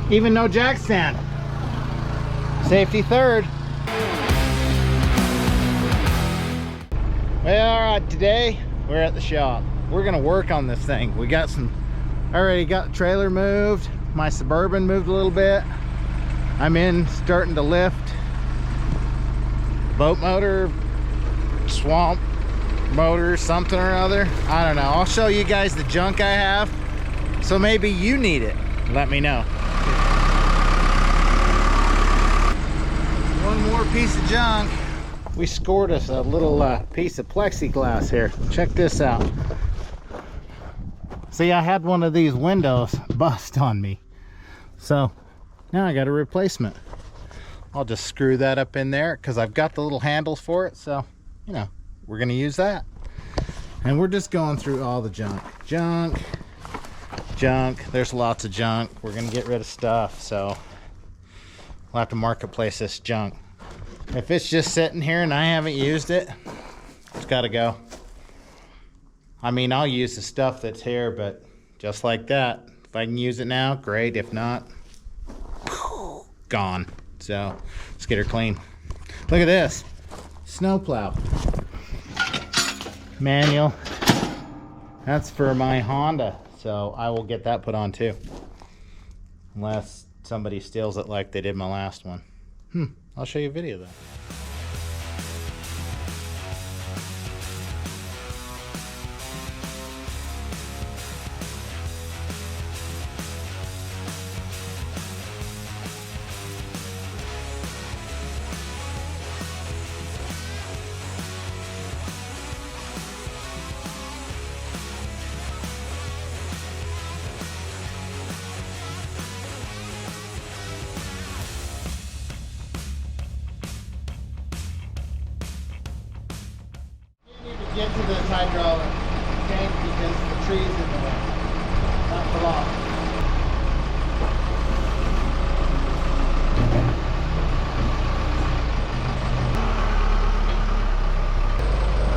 Even no jack stand. Safety third. Well, all right, today we're at the shop. We're gonna work on this thing. We got already got the trailer moved. My Suburban moved a little bit. I'm starting to lift. Boat motor, swamp motor, something or other. I don't know. I'll show you guys the junk I have. So maybe you need it. Let me know. One more piece of junk. We scored us a little piece of plexiglass here. Check this out. See, I had one of these windows bust on me. So now I got a replacement. I'll just screw that up in there because I've got the little handles for it. So, you know, we're going to use that. And we're just going through all the junk. Junk. There's lots of junk. We're going to get rid of stuff. So we'll have to marketplace this junk. If it's just sitting here and I haven't used it, it's got to go. I mean, I'll use the stuff that's here, but just like that. If I can use it now, great. If not, gone. So let's get her clean. Look at this. Snowplow. Manual. That's for my Honda. So I will get that put on too. Unless somebody steals it like they did my last one. I'll show you a video of that. Get to this hydraulic tank because the tree's in the way. Not for long.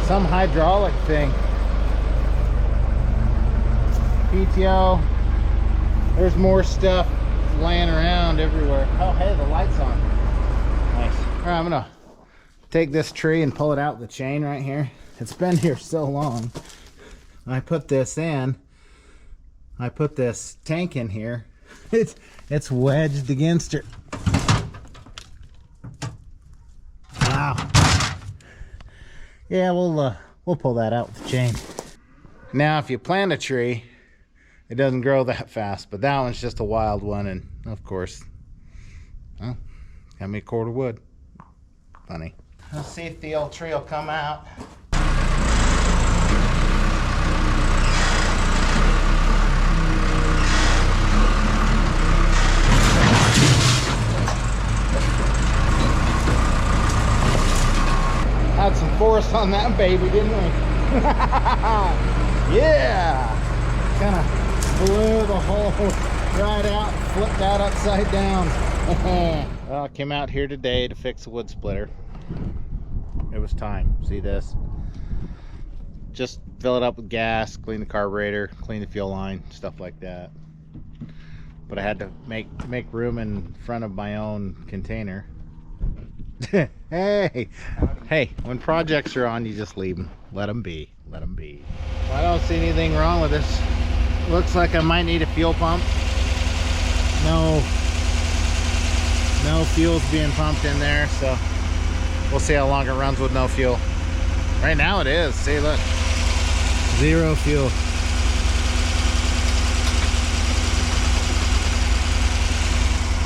Some hydraulic thing. PTO. There's more stuff laying around everywhere. Oh, hey, the light's on. Nice. All right, I'm gonna take this tree and pull it out with the chain right here. It's been here so long. I put this in. I put this tank in here. It's wedged against her. Wow. Yeah, we'll pull that out with the chain. Now, if you plant a tree, it doesn't grow that fast, but that one's just a wild one, and of course, well, got me a cord of wood. Funny. Let's see if the old tree will come out. Had some force on that baby, didn't we? Yeah! Kind of blew the hole right out, flipped that upside down. Well, I came out here today to fix the wood splitter. It was time. See this? Just fill it up with gas, clean the carburetor, clean the fuel line, stuff like that. But I had to make room in front of my own container. Hey, when projects are on, you just leave them. Let them be. Well, I don't see anything wrong with this. Looks like I might need a fuel pump. No fuel's being pumped in there, so we'll see how long it runs with no fuel. Right now it is. See, look. 0 fuel.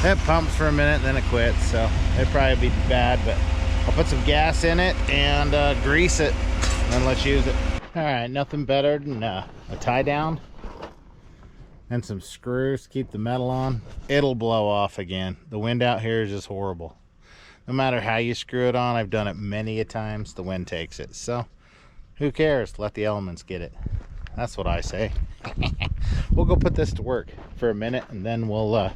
It pumps for a minute, then it quits, so it'd probably be bad, but I'll put some gas in it and grease it, and let's use it. All right, nothing better than a tie down and some screws to keep the metal on. It'll blow off again. The wind out here is just horrible. No matter how you screw it on, I've done it many a times, the wind takes it. So who cares? Let the elements get it. That's what I say. We'll go put this to work for a minute, and then we'll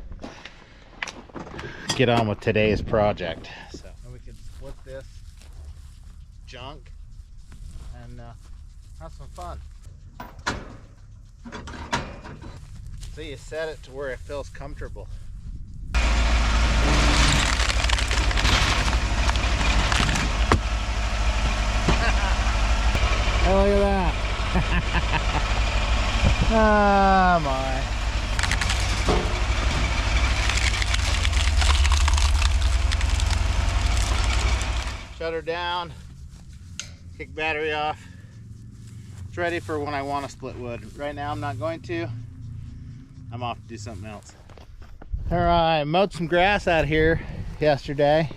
get on with today's project. So we can split this junk and have some fun. So you set it to where it feels comfortable. Oh, look at that. Oh my. Shut her down. Kick battery off. It's ready for when I want to split wood. Right now I'm not going to. I'm off to do something else. Alright, mowed some grass out here yesterday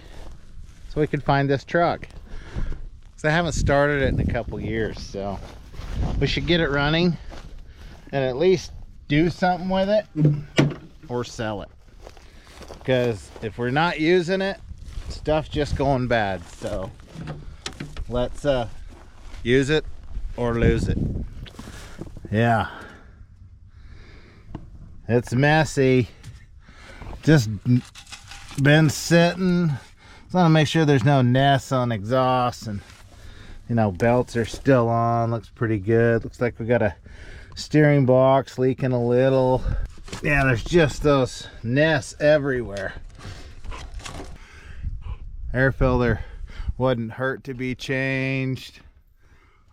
so we could find this truck. So I haven't started it in a couple years, so we should get it running and at least do something with it or sell it. Because if we're not using it, stuff's just going bad. So let's use it or lose it. Yeah, it's messy. Just been sitting. Just want to make sure there's no nests on exhaust, and you know, belts are still on. Looks pretty good. Looks like we got a steering box leaking a little. Yeah, there's just those nests everywhere. Air filter wouldn't hurt to be changed.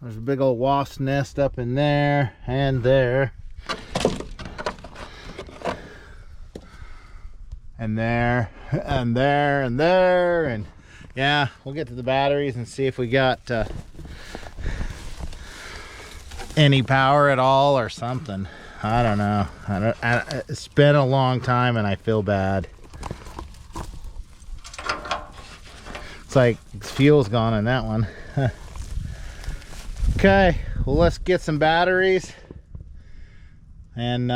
There's a big old wasp nest up in there and there. And there, and there, and there, and yeah, we'll get to the batteries and see if we got any power at all or something. I don't know. It's been a long time and I feel bad. It's like fuel's gone in that one. Okay, well, let's get some batteries and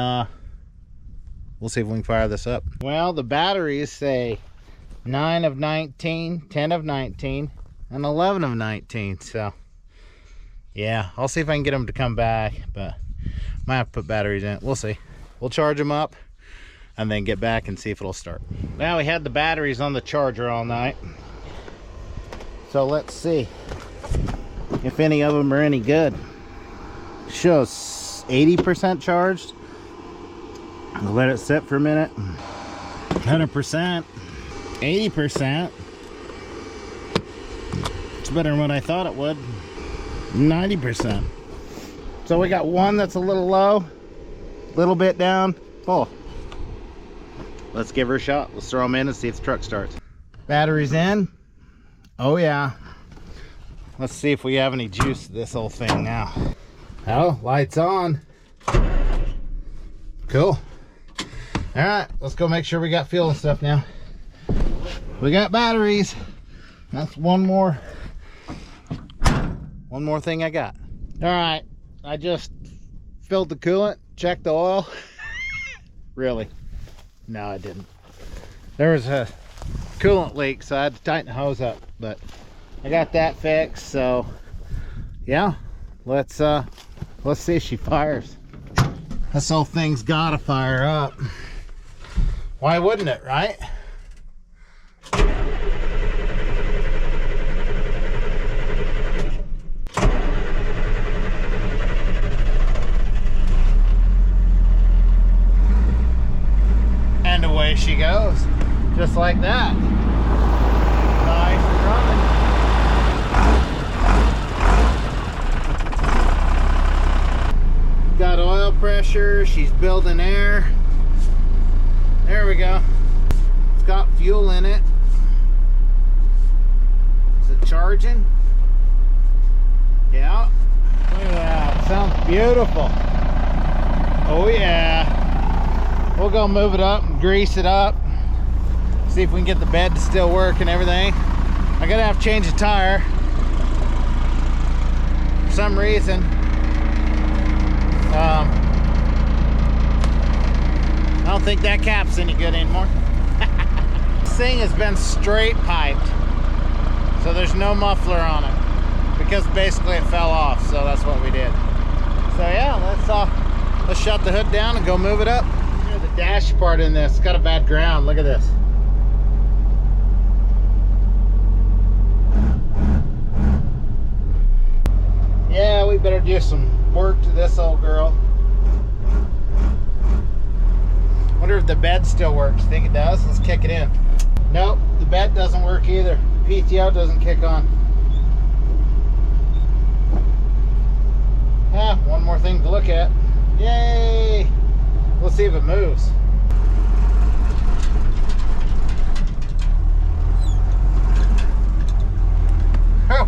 we'll see if we can fire this up. Well, the batteries say 9 of 19, 10 of 19, and 11 of 19. So, yeah, I'll see if I can get them to come back, but might have to put batteries in it. We'll see. We'll charge them up and then get back and see if it'll start. Now, we had the batteries on the charger all night. So, let's see if any of them are any good. Shows 80% charged. We'll let it sit for a minute. 100%, 80%. It's better than what I thought it would. 90%. So we got one that's a little low, a little bit down, full. Let's give her a shot. Let's throw them in and see if the truck starts. Batteries in. Oh yeah. Let's see if we have any juice to this whole thing now. Oh, lights on. Cool. All right, let's go make sure we got fuel and stuff now. We got batteries. That's one more thing I got. All right, I just filled the coolant, checked the oil. Really? No, I didn't. There was a coolant leak, so I had to tighten the hose up, but I got that fixed. So yeah, let's see if she fires. This whole thing's gotta fire up. Why wouldn't it, right? And away she goes, just like that. Nice and running. Got oil pressure, she's building air. There we go. It's got fuel in it. Is it charging? Yeah. Look at that. Sounds beautiful. Oh yeah. We'll go move it up and grease it up. See if we can get the bed to still work and everything. I gotta have to change the tire. For some reason. I don't think that cap's any good anymore. This thing has been straight piped, so there's no muffler on it because basically it fell off. So that's what we did. So yeah, let's shut the hood down and go move it up. Here's the dash part in this. It's got a bad ground. Look at this. Yeah, we better do some work to this old girl. Wonder if the bed still works. Think it does? Let's kick it in. Nope, the bed doesn't work either. PTO doesn't kick on. Ah, one more thing to look at. Yay! We'll see if it moves.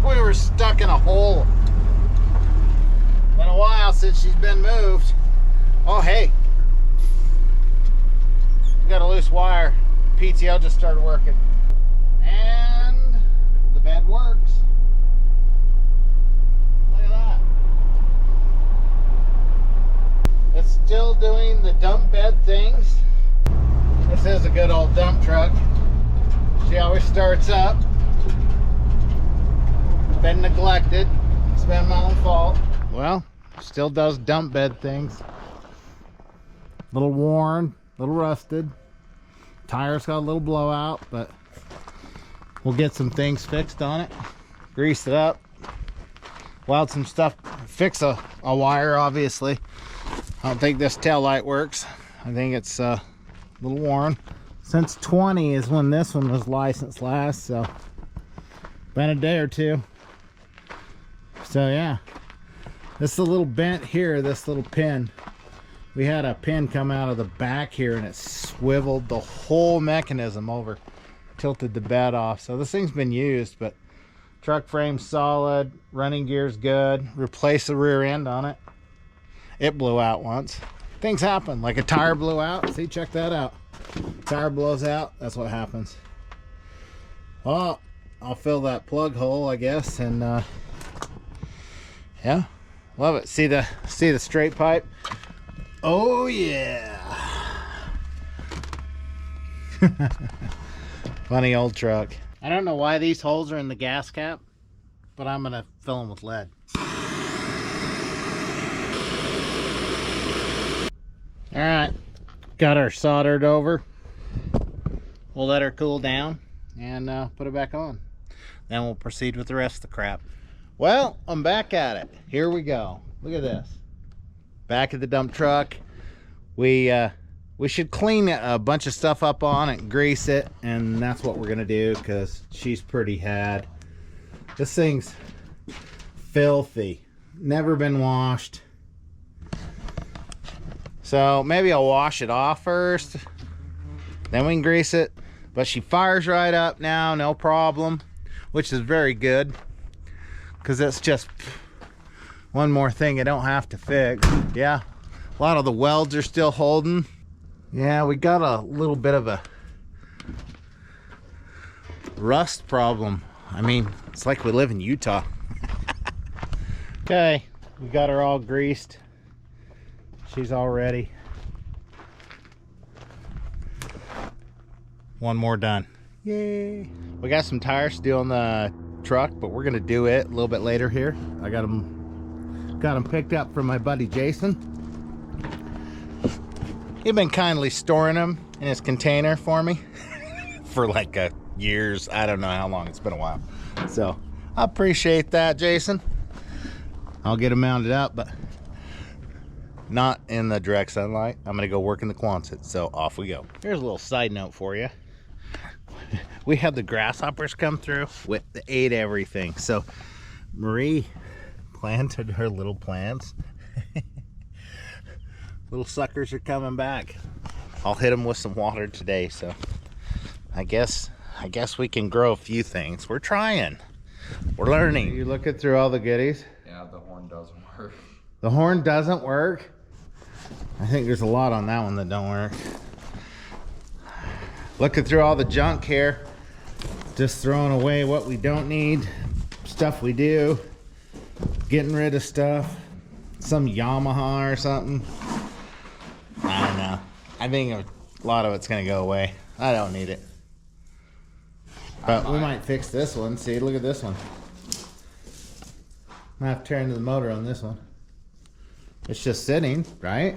We were stuck in a hole. Been a while since she's been moved. Oh, hey. We got a loose wire. PTO just started working. And the bed works. Look at that. It's still doing the dump bed things. This is a good old dump truck. She always starts up. Been neglected. It's been my own fault. Well, still does dump bed things. Little worn, little rusted. Tires got a little blowout, but we'll get some things fixed on it. Grease it up. Weld some stuff. Fix a wire, obviously. I don't think this tail light works. I think it's a little worn. Since 20 is when this one was licensed last, so been a day or two. So yeah, this is a little bent here, this little pin. We had a pin come out of the back here and it swiveled the whole mechanism over, tilted the bed off. So this thing's been used, but truck frame's solid, running gear's good. Replace the rear end on it. It blew out once. Things happen, like a tire blew out. See, check that out. Tire blows out, that's what happens. Well, I'll fill that plug hole, I guess, and yeah, love it. See the straight pipe? Oh yeah. Funny old truck. I don't know why these holes are in the gas cap, but I'm gonna fill them with lead. All right, got her soldered over. We'll let her cool down and put it back on. Then we'll proceed with the rest of the crap. Well, I'm back at it. Here we go. Look at this. Back at the dump truck. We should clean a bunch of stuff up on it, grease it, and that's what we're gonna do because she's pretty had. This thing's filthy. Never been washed. So maybe I'll wash it off first, then we can grease it. But she fires right up now, no problem, which is very good. Because that's just one more thing I don't have to fix. Yeah, a lot of the welds are still holding. Yeah, we got a little bit of a rust problem. I mean, it's like we live in Utah. Okay, we got her all greased. She's all ready. One more done. Yay. We got some tires still on the truck, but we're gonna do it a little bit later here. I got them picked up from my buddy Jason. He's been kindly storing them in his container for me for like years. I don't know how long. It's been a while. So I appreciate that, Jason. I'll get them mounted up, but not in the direct sunlight. I'm gonna go work in the Quonset, so off we go. Here's a little side note for you. We had the grasshoppers come through, they ate everything. So Marie planted her little plants. Little suckers are coming back. I'll hit them with some water today, so I guess we can grow a few things. We're trying. We're learning. Are you looking through all the goodies? Yeah, the horn doesn't work. The horn doesn't work? I think there's a lot on that one that don't work. Looking through all the junk here. Just throwing away what we don't need. Stuff we do. Getting rid of stuff. Some Yamaha or something. I don't know. I think a lot of it's gonna go away. I don't need it. But we might fix this one. See, look at this one. I have to turn the motor on this one. It's just sitting, right?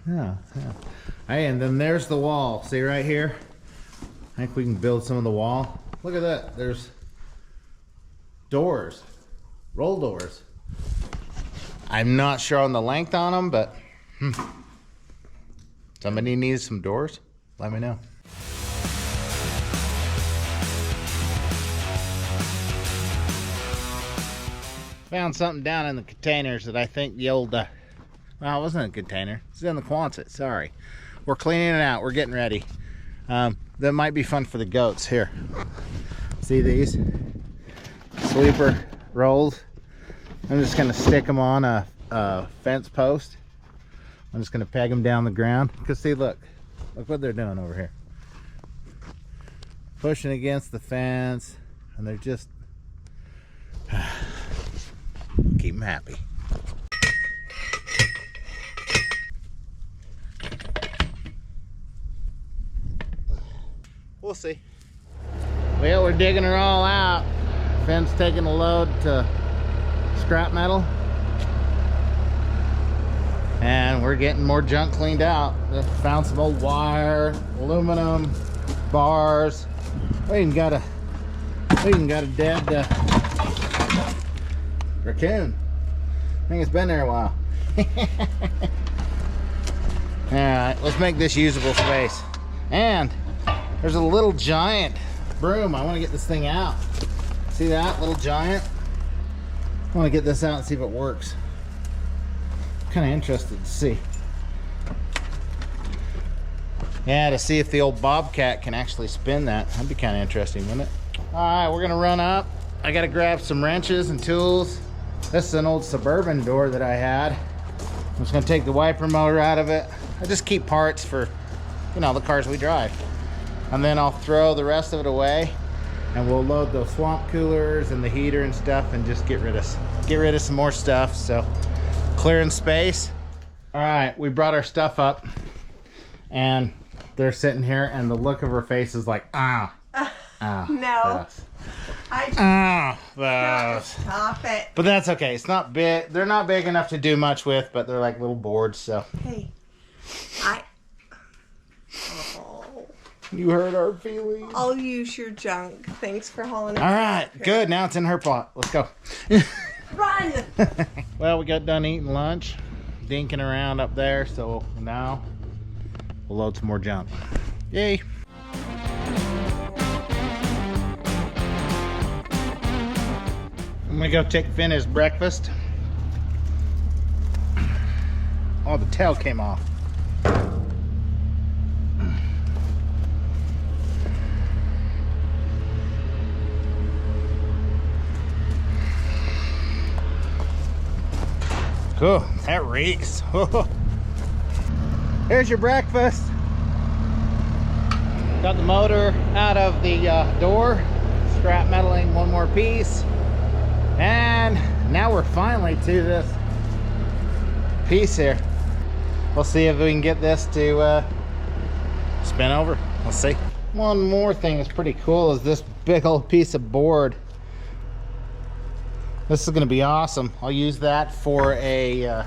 Yeah. Hey, and then there's the wall. See right here? I think we can build some of the wall. Look at that. There's doors. Roll doors. I'm not sure on the length on them, but somebody needs some doors. Let me know. Found something down in the containers that I think the old, well, it wasn't a container. It's in the Quonset, sorry. We're cleaning it out, we're getting ready. That might be fun for the goats. Here, see these? Sleeper rolls. I'm just gonna stick them on a fence post. I'm just gonna peg them down the ground. Cause see, look what they're doing over here. Pushing against the fence, and they're just keep them happy. We'll see. Well, we're digging her all out. Finn's taking a load to scrap metal. And we're getting more junk cleaned out. Found some old wire, aluminum, bars. We even got a dead raccoon. I think it's been there a while. Alright, let's make this usable space. And there's a little giant broom. I want to get this thing out. See that little giant? I want to get this out and see if it works. I'm kind of interested to see. Yeah, to see if the old Bobcat can actually spin that. That'd be kind of interesting, wouldn't it? All right, we're gonna run up. I gotta grab some wrenches and tools. This is an old Suburban door that I had. I'm just gonna take the wiper motor out of it. I just keep parts for, you know, the cars we drive. And then I'll throw the rest of it away, and we'll load those swamp coolers and the heater and stuff, and just get rid of some more stuff. So clearing space. All right, we brought our stuff up, and they're sitting here, and the look of her face is like, no. Stop it. But that's okay. It's not big. They're not big enough to do much with, but they're like little boards. So. Hey, You hurt our feelings. I'll use your junk. Thanks for hauling it. All right, good. Now it's in her pot. Let's go. Run! Well, we got done eating lunch, dinking around up there, so now we'll load some more junk. Yay. I'm gonna go take Finn his breakfast. Oh, the tail came off. Cool, that reeks. Here's your breakfast. Got the motor out of the door, scrap metaling one more piece, and now we're finally to this piece here. We'll see if we can get this to spin over. We'll see. One more thing that's pretty cool is this big old piece of board. This is going to be awesome. I'll use that for a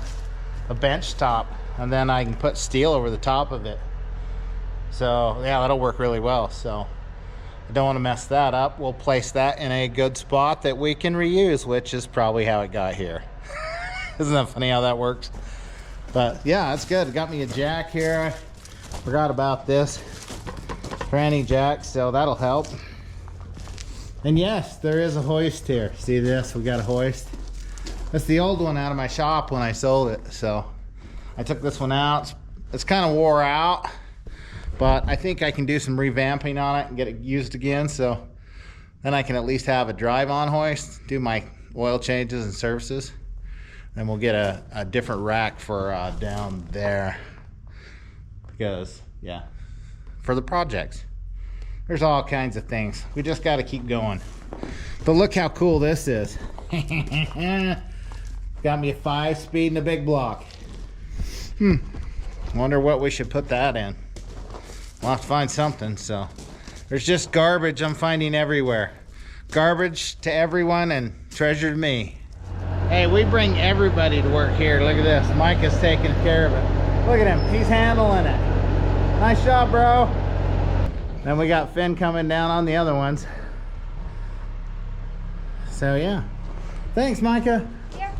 bench top, and then I can put steel over the top of it. So yeah, that'll work really well. So I don't want to mess that up. We'll place that in a good spot that we can reuse, which is probably how it got here. Isn't that funny how that works? But yeah, that's good. It got me a jack here. I forgot about this tranny jack, so that'll help. And yes, there is a hoist here. See this? We got a hoist. That's the old one out of my shop when I sold it. So I took this one out. It's kind of wore out, but I think I can do some revamping on it and get it used again. So then I can at least have a drive-on hoist, do my oil changes and services. Then we'll get a different rack for down there. Because, yeah, for the projects. There's all kinds of things. We just got to keep going. But look how cool this is. Got me a 5-speed and a big block. Wonder what we should put that in. We'll have to find something. So there's just garbage I'm finding everywhere. Garbage to everyone and treasure to me. Hey, we bring everybody to work here. Look at this. Mike is taking care of it. Look at him. He's handling it. Nice job, bro. Then we got Finn coming down on the other ones. So yeah. Thanks, Micah. Yeah.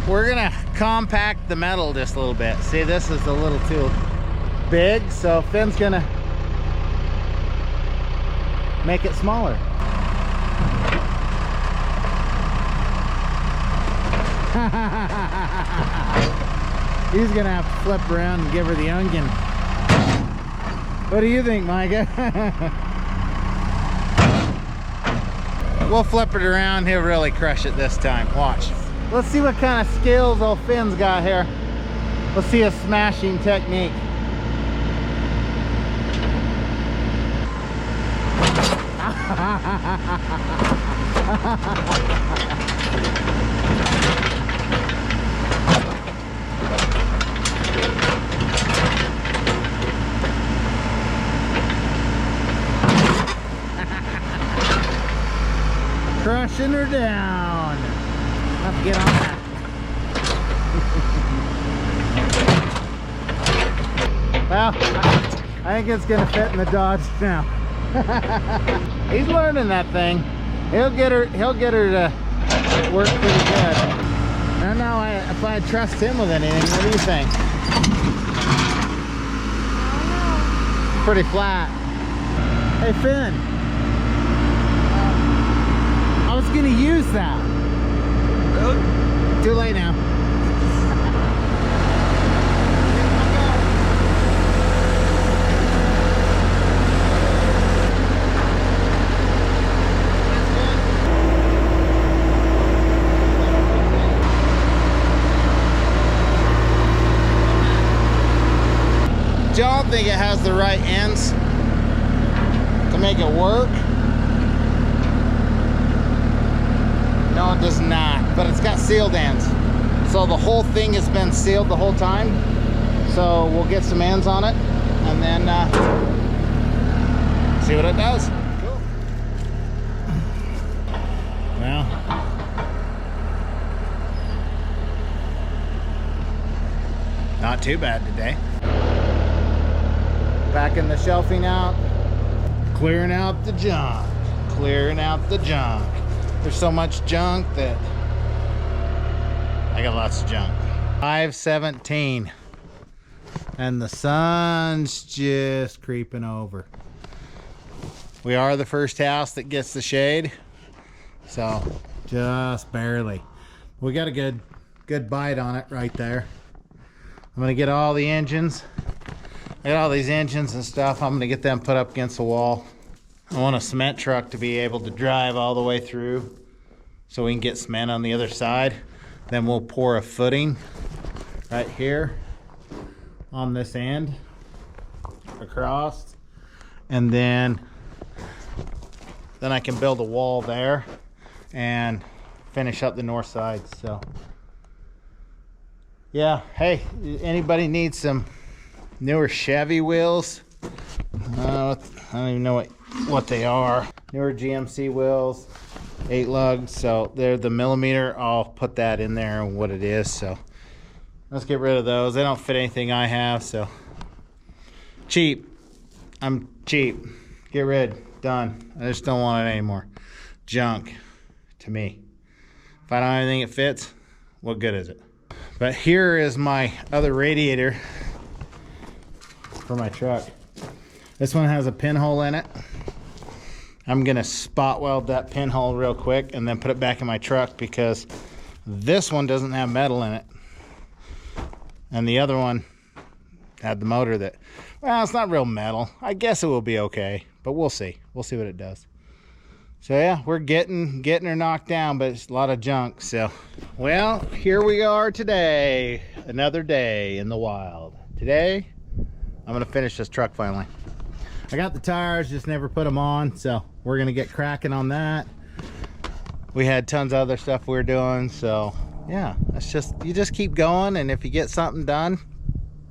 We're gonna compact the metal just a little bit. See, this is a little too big, so Finn's gonna make it smaller. He's gonna have to flip around and give her the onion. What do you think, Micah? We'll flip it around. He'll really crush it this time. Watch. Let's see what kind of skills old Finn's got here. Let's see a smashing technique. Crushing her down. Have to get on that. Well, I think it's gonna fit in the Dodge now. He's learning that thing. He'll get her to work pretty good. I don't know if I trust him with anything. What do you think? Pretty flat. Hey Finn, I was gonna use that. Really? Too late now. Don't think it has the right ends to make it work. No, it does not, but it's got sealed ends. So the whole thing has been sealed the whole time. So we'll get some ends on it and then see what it does. Cool. Well, not too bad today. Backing the shelving out, clearing out the junk, clearing out the junk. There's so much junk that I got lots of junk. 5:17 and the sun's just creeping over. We are the first house that gets the shade, so just barely. We got a good bite on it right there. I'm gonna get all the engines. I got all these engines and stuff. I'm gonna get them put up against the wall. I want a cement truck to be able to drive all the way through so we can get cement on the other side. Then we'll pour a footing right here on this end across, and then I can build a wall there and finish up the north side. So yeah, hey, anybody needs some newer Chevy wheels? I don't even know what they are. Newer GMC wheels, 8 lugs. So they're the millimeter. I'll put that in there and what it is. So let's get rid of those. They don't fit anything I have. So cheap. I'm cheap. Get rid. Done. I just don't want it anymore. Junk to me. If I don't have anything that fits, what good is it? But here is my other radiator for my truck. This one has a pinhole in it. I'm gonna spot weld that pinhole real quick and then put it back in my truck because this one doesn't have metal in it. And the other one had the motor that, well, it's not real metal. I guess it will be okay, but we'll see. We'll see what it does. So yeah, we're getting her knocked down, but it's a lot of junk. So, well, here we are today. Another day in the wild. Today, I'm gonna finish this truck finally. I got the tires, just never put them on, so we're gonna get cracking on that. We had tons of other stuff we were doing, so yeah, it's just, you just keep going, and if you get something done,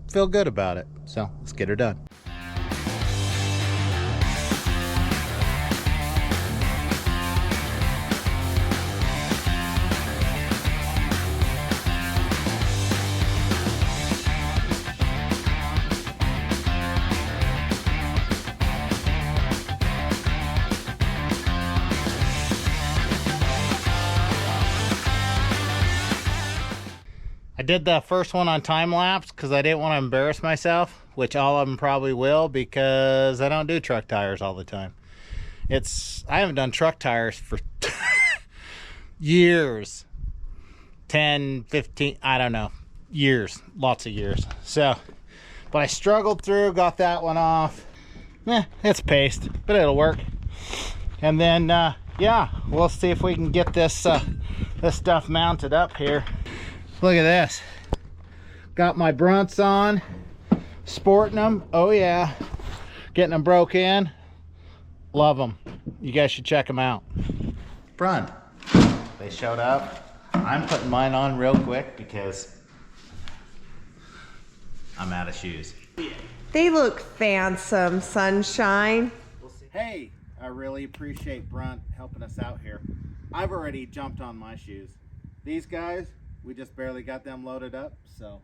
feel good about it. So let's get her done. I did the first one on time lapse because I didn't want to embarrass myself, which all of them probably will because I don't do truck tires all the time. I haven't done truck tires for years. 10, 15, I don't know, years, lots of years. So, but I struggled through, got that one off. It's paste, but it'll work. And then, yeah, we'll see if we can get this this stuff mounted up here. Look at this. Got my Brunts on, sporting them. Oh yeah, getting them broke in. Love them. You guys should check them out. Brunt. They showed up. I'm putting mine on real quick because I'm out of shoes. They look fancy, sunshine. Hey, I really appreciate Brunt helping us out here. I've already jumped on my shoes. These guys, we just barely got them loaded up, so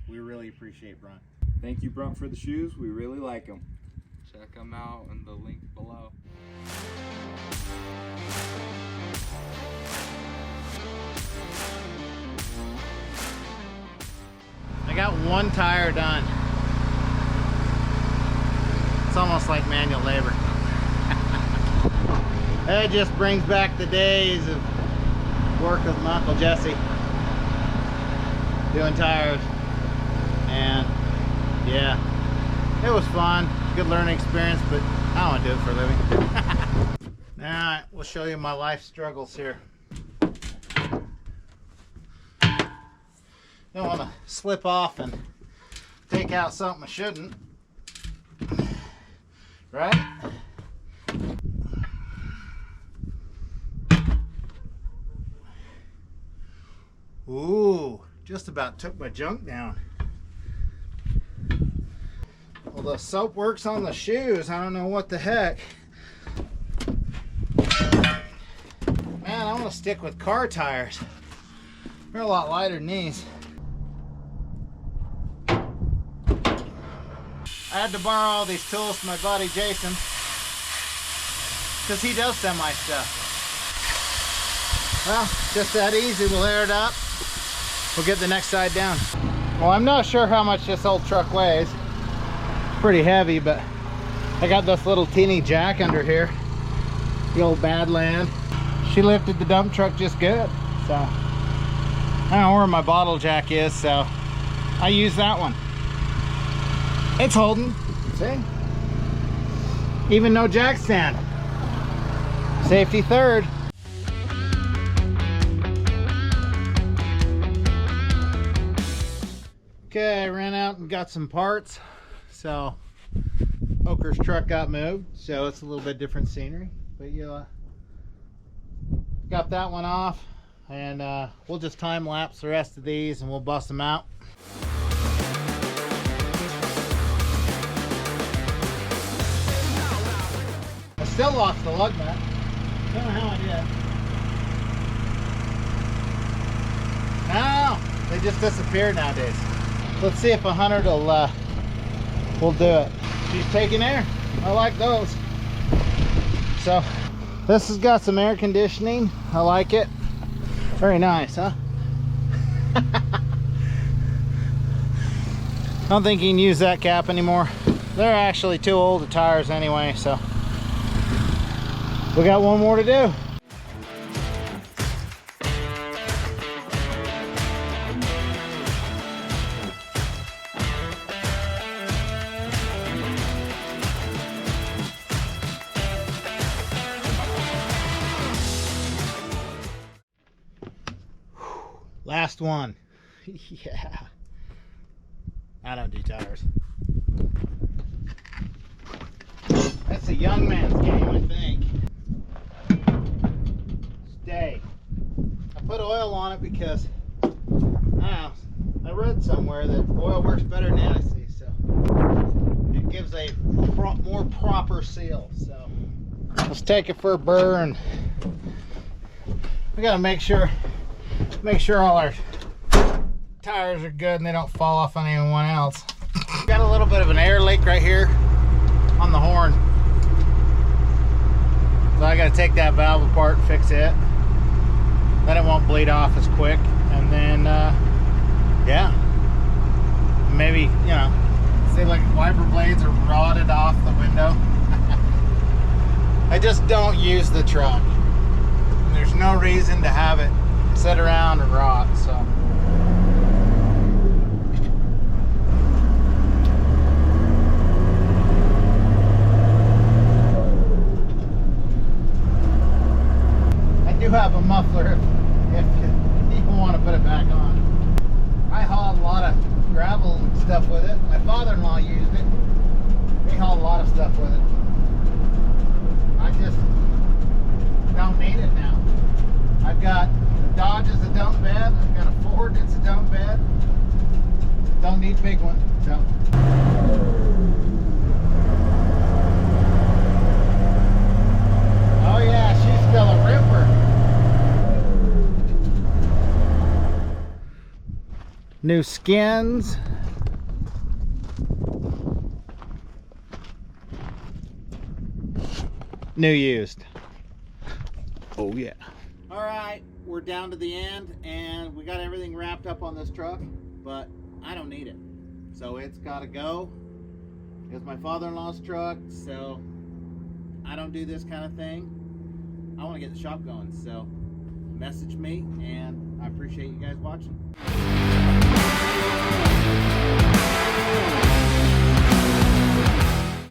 we really appreciate Brunt. Thank you, Brunt, for the shoes. We really like them. Check them out in the link below. I got one tire done. It's almost like manual labor. It just brings back the days of work with my Uncle Jesse doing tires. And yeah, it was fun, good learning experience, but I don't want to do it for a living. Alright, we'll show you my life struggles here. Don't want to slip off and take out something I shouldn't. Right? Ooh, just about took my junk down. Well, the soap works on the shoes. I don't know what the heck. Man, I want to stick with car tires. They're a lot lighter than these. I had to borrow all these tools from my buddy Jason because he does semi stuff. Well, just that easy. We'll air it up. We'll get the next side down. Well, I'm not sure how much this old truck weighs. It's pretty heavy, but I got this little teeny jack under here. The old Badland. She lifted the dump truck just good. So I don't know where my bottle jack is, so I use that one. It's holding. See? Even no jack stand. Safety third. Okay, I ran out and got some parts. So Oker's truck got moved, so it's a little bit different scenery. But you got that one off, and we'll just time lapse the rest of these and we'll bust them out. I still lost the lug nut. Don't know how I did. No, they just disappear nowadays. Let's see if 100 will do it. She's taking air. I like those. So this has got some air conditioning. I like it. Very nice, huh? I don't think you can use that cap anymore. They're actually too old to tires anyway, so we got one more to do. Last one. Yeah. I don't do tires. That's a young man's game, I think. Stay. I put oil on it because I read somewhere that oil works better than anti-seize, so it gives a more proper seal. So let's take it for a burn. We gotta make sure all our tires are good and they don't fall off on anyone else. Got a little bit of an air leak right here on the horn, so I got to take that valve apart and fix it. Then it won't bleed off as quick, and then yeah, maybe, you know, say like wiper blades are rotted off the window. I just don't use the truck, and there's no reason to have it sit around and rot, so. I do have a muffler if you want to put it back on. I hauled a lot of gravel and stuff with it. My father-in-law used it. They hauled a lot of stuff with it. I just don't need it now. I've got the Dodge as a dump bed. I've got a Ford that's a dump bed. Don't need a big one. So. Oh yeah, she's still a ripper. New skins. New used. Oh yeah. All right, we're down to the end and we got everything wrapped up on this truck, but I don't need it. So it's gotta go. It's my father-in-law's truck, so I don't do this kind of thing. I want to get the shop going, so message me, and I appreciate you guys watching.